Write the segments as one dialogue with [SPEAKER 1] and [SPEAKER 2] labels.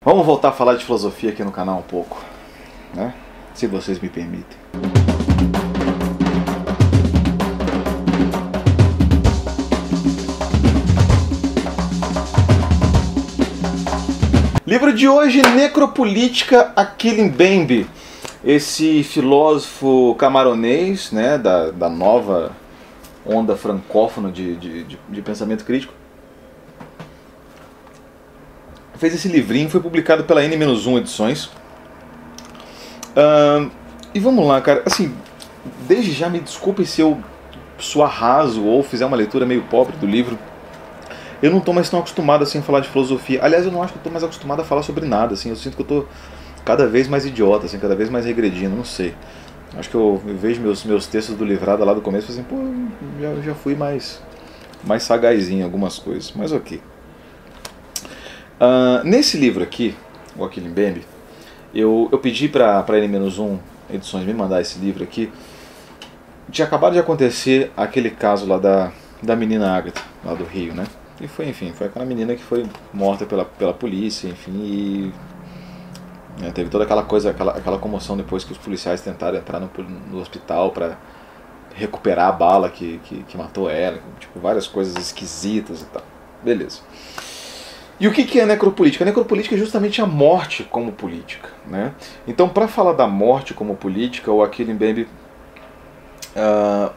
[SPEAKER 1] Vamos voltar a falar de filosofia aqui no canal um pouco, né? Se vocês me permitem. Livro de hoje, Necropolítica, Achille Mbembe, esse filósofo camaronês, né, da nova onda francófona de pensamento crítico. Fez esse livrinho, foi publicado pela N-1 Edições. E vamos lá, cara, assim, desde já me desculpe se eu soar raso ou fizer uma leitura meio pobre do livro. Eu não estou mais tão acostumado assim a falar de filosofia. Aliás, eu não acho que eu estou mais acostumado a falar sobre nada, assim. Eu sinto que eu estou cada vez mais idiota, assim, cada vez mais regredindo, não sei. Acho que eu vejo meus textos do Livrada lá do começo e assim, pô, já fui mais sagazinho em algumas coisas, mas ok. Nesse livro aqui, o Achille Mbembe, eu pedi para a N-1 Edições me mandar esse livro aqui. Tinha acabado de acontecer aquele caso lá da menina Agatha, lá do Rio, né? E foi, enfim, foi aquela menina que foi morta pela polícia, enfim, e teve toda aquela coisa, aquela comoção depois que os policiais tentaram entrar no hospital para recuperar a bala que matou ela, tipo, várias coisas esquisitas e tal. Beleza. E o que é a necropolítica? A necropolítica é justamente a morte como política, né? Então, para falar da morte como política, o Achille Mbembe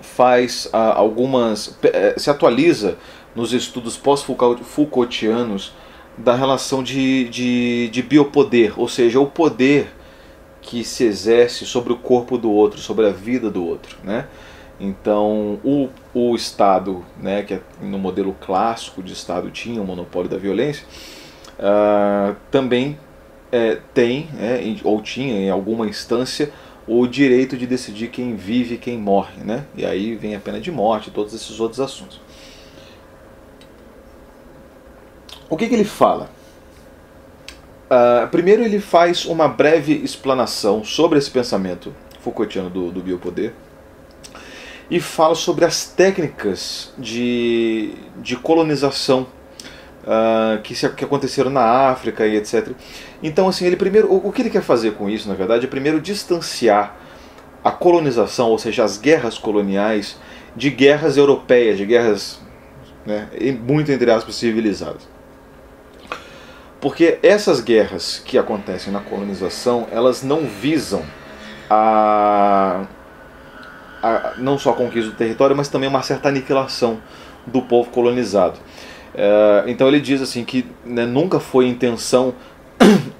[SPEAKER 1] faz se atualiza nos estudos pós-Foucaultianos da relação de biopoder, ou seja, o poder que se exerce sobre o corpo do outro, sobre a vida do outro, né? Então, o Estado, né, que no modelo clássico de Estado tinha o monopólio da violência, também tem, ou tinha em alguma instância, o direito de decidir quem vive e quem morre, né? E aí vem a pena de morte e todos esses outros assuntos. O que ele fala? Primeiro ele faz uma breve explanação sobre esse pensamento Foucaultiano do biopoder e fala sobre as técnicas de colonização que aconteceram na África e etc. Então, assim, o que ele quer fazer com isso, na verdade, é primeiro distanciar a colonização, ou seja, as guerras coloniais, de guerras europeias, de guerras, né, muito, entre aspas, civilizadas. Porque essas guerras que acontecem na colonização, elas não visam não só a conquista do território, mas também uma certa aniquilação do povo colonizado. Então ele diz assim que, né, nunca foi intenção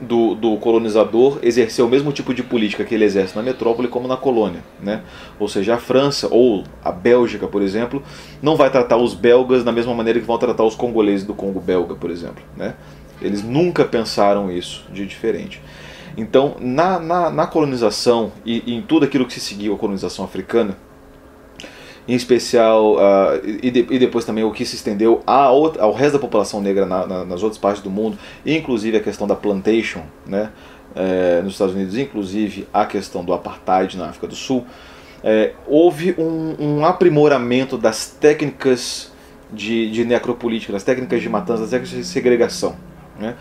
[SPEAKER 1] do colonizador exercer o mesmo tipo de política que ele exerce na metrópole como na colônia, né? Ou seja, a França ou a Bélgica, por exemplo, não vai tratar os belgas da mesma maneira que vão tratar os congoleses do Congo belga, por exemplo, né? Eles nunca pensaram isso de diferente. Então, na colonização e em tudo aquilo que se seguiu a colonização africana, em especial, e depois também o que se estendeu ao resto da população negra nas outras partes do mundo, inclusive a questão da plantation, né, nos Estados Unidos, inclusive a questão do apartheid na África do Sul, houve um aprimoramento das técnicas de necropolítica, das técnicas de matança, das técnicas de segregação, né?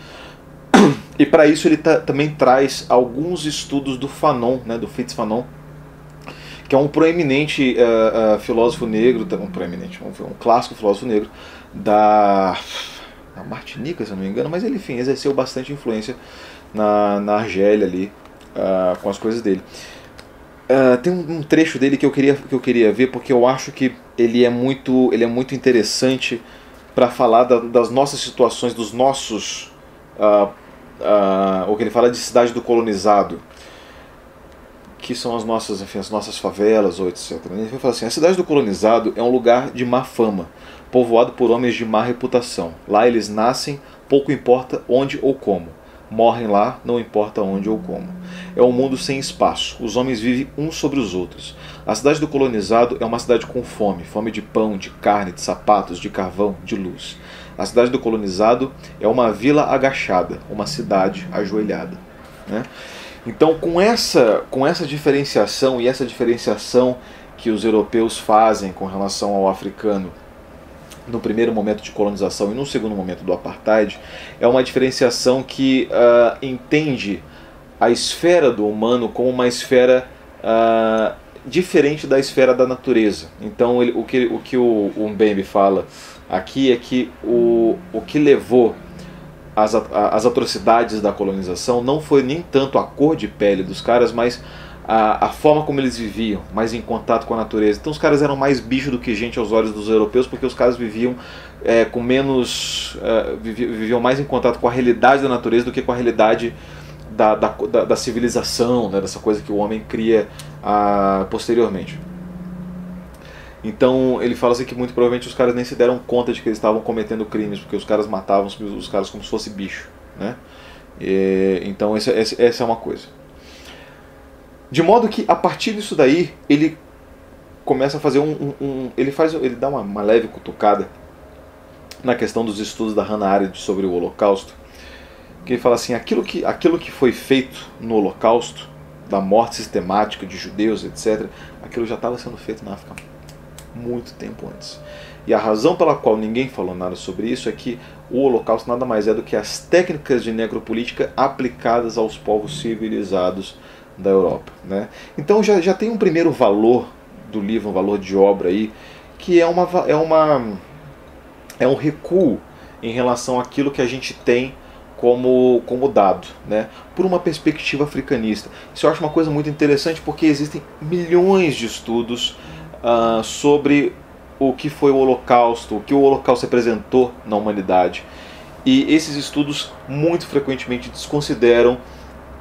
[SPEAKER 1] E para isso ele também traz alguns estudos do Fanon, né, do Fritz Fanon, que é um proeminente filósofo negro, um clássico filósofo negro da Martinica, se eu não me engano, mas ele, enfim, exerceu bastante influência na Argélia ali, com as coisas dele. Tem um trecho dele que eu queria ver, porque eu acho que ele é muito interessante para falar das nossas situações, dos nossos... o que ele fala de cidade do colonizado, que são as nossas favelas, ou etc. Ele vai falar assim: a cidade do colonizado é um lugar de má fama, povoado por homens de má reputação. Lá eles nascem, pouco importa onde ou como. Morrem lá, não importa onde ou como. É um mundo sem espaço, os homens vivem uns sobre os outros. A cidade do colonizado é uma cidade com fome, fome de pão, de carne, de sapatos, de carvão, de luz. A cidade do colonizado é uma vila agachada, uma cidade ajoelhada, né? Então, com essa diferenciação, e essa diferenciação que os europeus fazem com relação ao africano no primeiro momento de colonização e no segundo momento do apartheid, é uma diferenciação que entende a esfera do humano como uma esfera diferente da esfera da natureza. Então o que o Mbembe fala aqui é que o que levou as atrocidades da colonização não foi nem tanto a cor de pele dos caras, mas a forma como eles viviam, mais em contato com a natureza. Então os caras eram mais bicho do que gente aos olhos dos europeus, porque os caras viviam com menos... viviam mais em contato com a realidade da natureza do que com a realidade da civilização, né, dessa coisa que o homem cria posteriormente. Então ele fala assim que muito provavelmente os caras nem se deram conta de que eles estavam cometendo crimes, porque os caras matavam os caras como se fosse bicho, né? Então essa é uma coisa. De modo que a partir disso daí ele começa a fazer ele dá uma leve cutucada na questão dos estudos da Hannah Arendt sobre o Holocausto, que ele fala assim, aquilo que foi feito no Holocausto, da morte sistemática de judeus, etc., aquilo já estava sendo feito na África muito tempo antes. E a razão pela qual ninguém falou nada sobre isso é que o Holocausto nada mais é do que as técnicas de necropolítica aplicadas aos povos civilizados da Europa, né? Então já tem um primeiro valor do livro, um valor de obra aí, que é um recuo em relação àquilo que a gente tem como dado, né? Por uma perspectiva africanista. Isso eu acho uma coisa muito interessante, porque existem milhões de estudos sobre o que foi o Holocausto, o que o Holocausto representou na humanidade. E esses estudos muito frequentemente desconsideram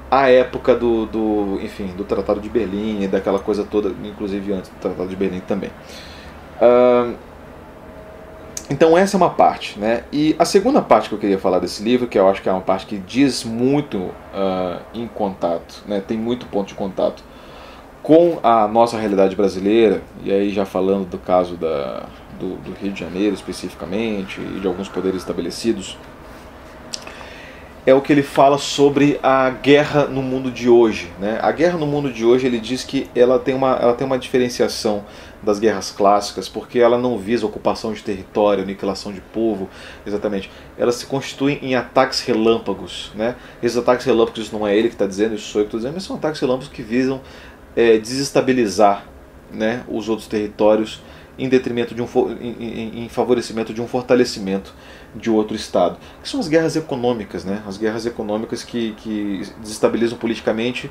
[SPEAKER 1] a época do Tratado de Berlim e daquela coisa toda, inclusive antes do Tratado de Berlim também. Então essa é uma parte, né? E a segunda parte que eu queria falar desse livro, que eu acho que é uma parte que diz muito em contato, né? Tem muito ponto de contato com a nossa realidade brasileira, e aí já falando do caso do Rio de Janeiro especificamente, e de alguns poderes estabelecidos, é o que ele fala sobre a guerra no mundo de hoje, né? A guerra no mundo de hoje, ele diz que ela tem uma diferenciação das guerras clássicas, porque ela não visa ocupação de território, aniquilação de povo, exatamente. Elas se constituem em ataques relâmpagos, né? Esses ataques relâmpagos, isso não é ele que está dizendo, isso sou eu que estou dizendo, mas são ataques relâmpagos que visam desestabilizar, né, os outros territórios em detrimento em favorecimento de um fortalecimento de outro Estado. Que são as guerras econômicas, né? As guerras econômicas que desestabilizam politicamente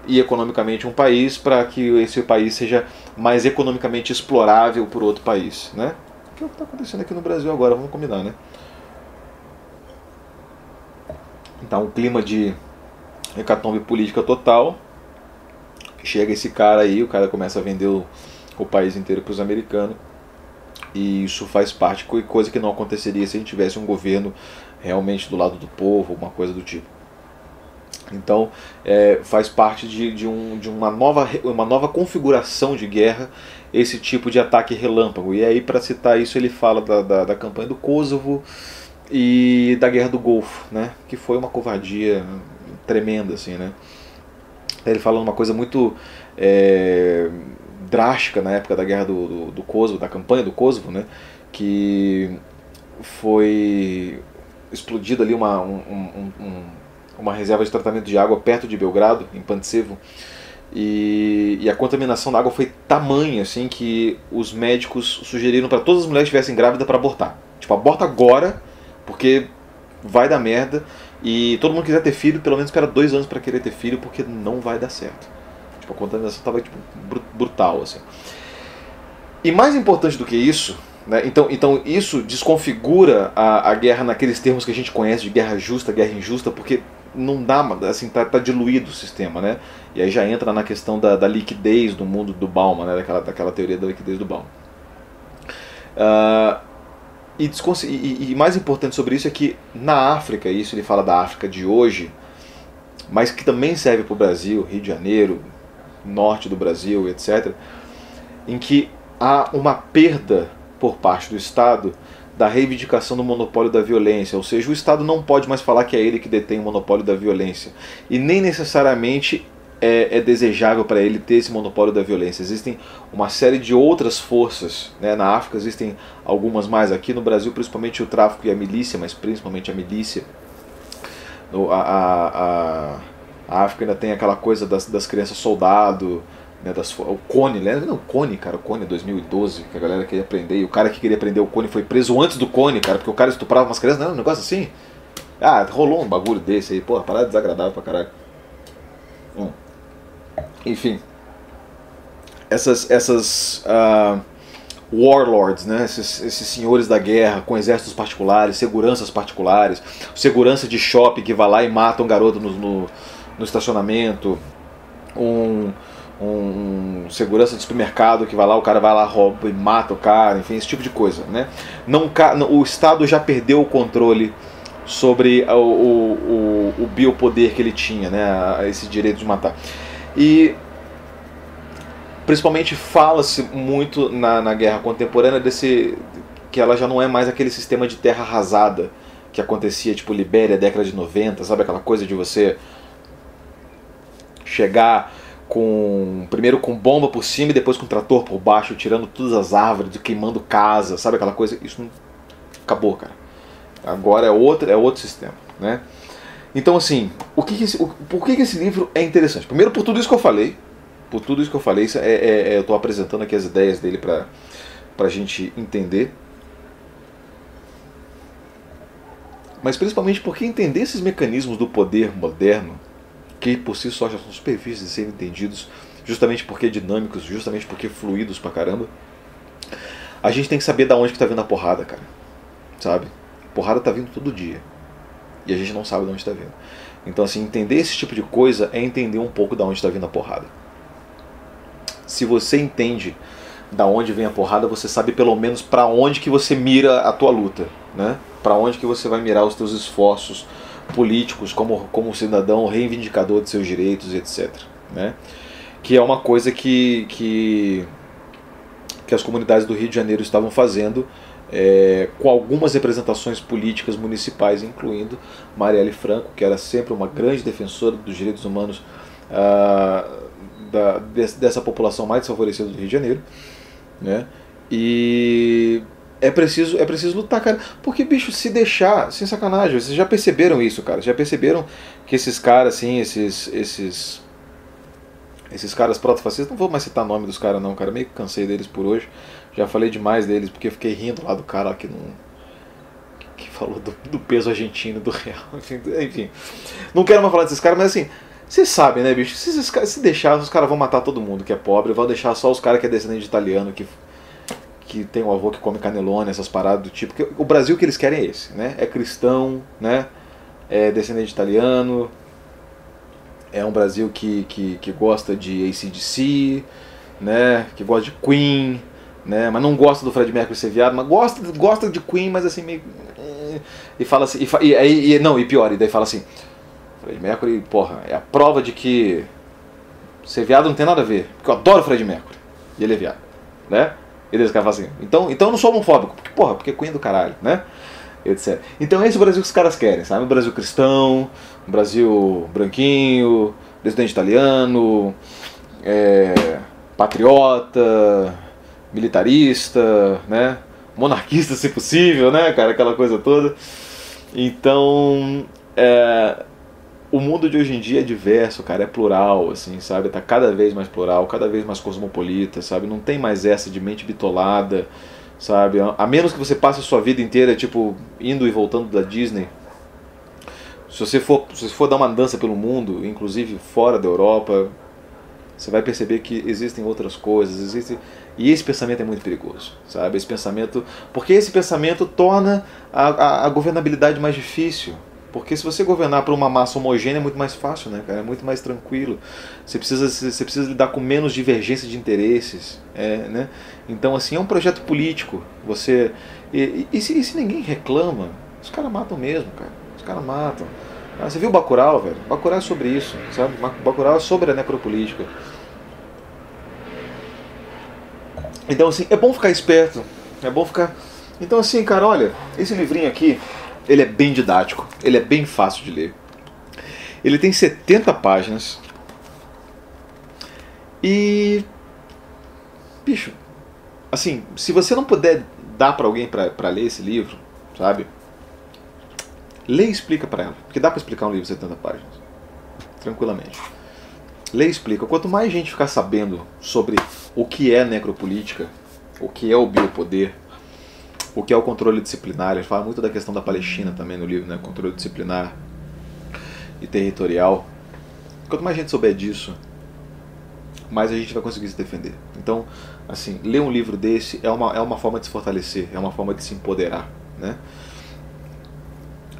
[SPEAKER 1] e economicamente um país, para que esse país seja mais economicamente explorável por outro país, né? Que é o que está acontecendo aqui no Brasil agora, vamos combinar, né? Então, um clima de hecatombe política total. Chega esse cara aí, o cara começa a vender o país inteiro para os americanos, e isso faz parte, coisa que não aconteceria se a gente tivesse um governo realmente do lado do povo, alguma coisa do tipo. Então faz parte de uma nova configuração de guerra, esse tipo de ataque relâmpago. E aí, para citar isso, ele fala da campanha do Kosovo e da Guerra do Golfo, né? Que foi uma covardia tremenda, assim, né? Ele fala uma coisa muito drástica na época da guerra do Kosovo, da campanha do Kosovo, né? Que foi explodida ali uma reserva de tratamento de água perto de Belgrado, em Pančevo, e a contaminação da água foi tamanha, assim, que os médicos sugeriram para todas as mulheres que estivessem grávidas para abortar. Tipo, aborta agora, porque vai dar merda. E todo mundo quiser ter filho, pelo menos espera 2 anos para querer ter filho, porque não vai dar certo. Tipo, a contaminação estava brutal, assim. E mais importante do que isso, né, então isso desconfigura a guerra naqueles termos que a gente conhece de guerra justa, guerra injusta, porque não dá, assim, tá diluído o sistema, né? E aí já entra na questão da liquidez do mundo do Bauman, né, daquela teoria da liquidez do Bauman. E mais importante sobre isso é que na África, isso ele fala da África de hoje, mas que também serve para o Brasil, Rio de Janeiro, norte do Brasil, etc., em que há uma perda por parte do Estado da reivindicação do monopólio da violência, ou seja, o Estado não pode mais falar que é ele que detém o monopólio da violência, e nem necessariamente é desejável para ele ter esse monopólio da violência. Existem uma série de outras forças, né? Na África existem algumas mais, aqui no Brasil principalmente o tráfico e a milícia, mas principalmente a milícia. A África ainda tem aquela coisa das crianças soldado, né? O Cone, lembra? Não, o Cone, cara, o Cone 2012, que a galera queria prender, e o cara que queria prender o Cone foi preso antes do Cone, cara, porque o cara estuprava umas crianças, não, um negócio assim. Ah, rolou um bagulho desse aí, porra, parada desagradável pra caralho. Enfim, essas warlords, né? Esses senhores da guerra com exércitos particulares, seguranças particulares, segurança de shopping que vai lá e mata um garoto no estacionamento, um segurança de supermercado que vai lá, o cara vai lá, rouba e mata o cara, enfim, esse tipo de coisa, né? O Estado já perdeu o controle sobre o biopoder que ele tinha, né? Esse direito de matar. E principalmente fala-se muito na guerra contemporânea que ela já não é mais aquele sistema de terra arrasada que acontecia tipo Libéria, década de 90, sabe aquela coisa de você chegar primeiro com bomba por cima e depois com trator por baixo, tirando todas as árvores, queimando casa, sabe aquela coisa? Isso não acabou, cara. Agora é outro sistema, né? Então, assim, por que esse livro é interessante? Primeiro, por tudo isso que eu falei. Eu estou apresentando aqui as ideias dele para a gente entender. Mas principalmente porque entender esses mecanismos do poder moderno, que por si só já são super difíceis de serem entendidos, justamente porque dinâmicos, justamente porque fluidos pra caramba, a gente tem que saber da onde que tá vindo a porrada, cara. Sabe? A porrada tá vindo todo dia. E a gente não sabe de onde está vindo. Então, assim, entender esse tipo de coisa é entender um pouco de onde está vindo a porrada. Se você entende da onde vem a porrada, você sabe pelo menos para onde que você mira a tua luta, né? Para onde que você vai mirar os teus esforços políticos como cidadão reivindicador de seus direitos, etc. Né? Que é uma coisa que as comunidades do Rio de Janeiro estavam fazendo, com algumas representações políticas municipais, incluindo Marielle Franco, que era sempre uma grande defensora dos direitos humanos dessa população mais desfavorecida do Rio de Janeiro, né? E é preciso lutar, cara, porque, bicho, se deixar, sem sacanagem, vocês já perceberam isso, cara, já perceberam que esses caras, assim, esses caras protofascistas, não vou mais citar o nome dos caras não, cara, meio que cansei deles por hoje. Já falei demais deles, porque eu fiquei rindo lá do cara que falou do peso argentino, do real. Enfim, não quero mais falar desses caras, mas assim, vocês sabem, né, bicho? Se deixar, os caras vão matar todo mundo que é pobre, vão deixar só os caras que é descendente de italiano, que tem um avô que come canelone, essas paradas do tipo. Porque o Brasil que eles querem é esse, né? É cristão, né? É descendente de italiano, é um Brasil que gosta de AC/DC, né? Que gosta de Queen, né? Mas não gosta do Fred Mercury ser viado, mas gosta de Queen, mas assim meio... E fala assim, e pior, e daí fala assim, Fred Mercury, porra, é a prova de que ser viado não tem nada a ver, porque eu adoro Fred Mercury, e ele é viado, né? E eles falam assim, então eu não sou homofóbico, porque Queen é do caralho, né? Etc. Então esse é o Brasil que os caras querem, sabe? Um Brasil cristão, um Brasil branquinho, descendente italiano, patriota, militarista, né? Monarquista, se possível, né, cara? Aquela coisa toda. Então, o mundo de hoje em dia é diverso, cara, é plural, assim, sabe? Tá cada vez mais plural, cada vez mais cosmopolita, sabe? Não tem mais essa de mente bitolada, sabe? A menos que você passe a sua vida inteira, tipo, indo e voltando da Disney. Se você for dar uma dança pelo mundo, inclusive fora da Europa, você vai perceber que existem outras coisas, e esse pensamento é muito perigoso, sabe? Porque esse pensamento torna a governabilidade mais difícil. Porque se você governar por uma massa homogênea é muito mais fácil, né, cara? É muito mais tranquilo. Você precisa lidar com menos divergência de interesses, né? Então, assim, é um projeto político. E se ninguém reclama, os caras matam mesmo, cara. Os caras matam. Você viu Bacurau, velho? Bacurau é sobre isso, sabe? Bacurau é sobre a necropolítica. Então, assim, é bom ficar esperto. É bom ficar... Então, assim, cara, olha, esse livrinho aqui, ele é bem didático, ele é bem fácil de ler. Ele tem 70 páginas, E, bicho, assim, se você não puder dar pra alguém pra ler esse livro, sabe? Lê e explica pra ela. Porque dá pra explicar um livro de 70 páginas. Tranquilamente. Lê e explica. Quanto mais gente ficar sabendo sobre o que é necropolítica, o que é o biopoder, o que é o controle disciplinar, ele fala muito da questão da Palestina também no livro, né? Controle disciplinar e territorial. Quanto mais gente souber disso, mais a gente vai conseguir se defender. Então, assim, ler um livro desse é uma forma de se fortalecer, é uma forma de se empoderar, né?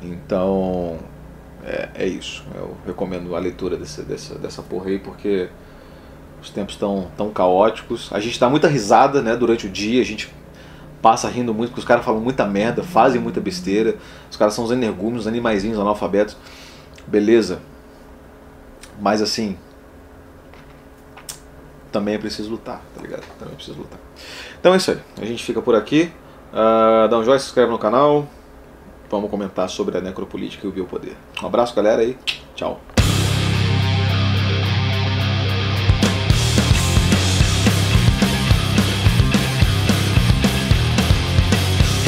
[SPEAKER 1] Então, é isso. Eu recomendo a leitura dessa porra aí, porque os tempos estão tão caóticos. A gente dá muita risada, né, durante o dia, a gente passa rindo muito, porque os caras falam muita merda, fazem muita besteira. Os caras são os energúmenos, os animaizinhos analfabetos. Beleza. Mas assim, também é preciso lutar, tá ligado? Também é preciso lutar. Então é isso aí. A gente fica por aqui. Dá um joinha, se inscreve no canal. Vamos comentar sobre a necropolítica e o biopoder. Um abraço, galera, e tchau.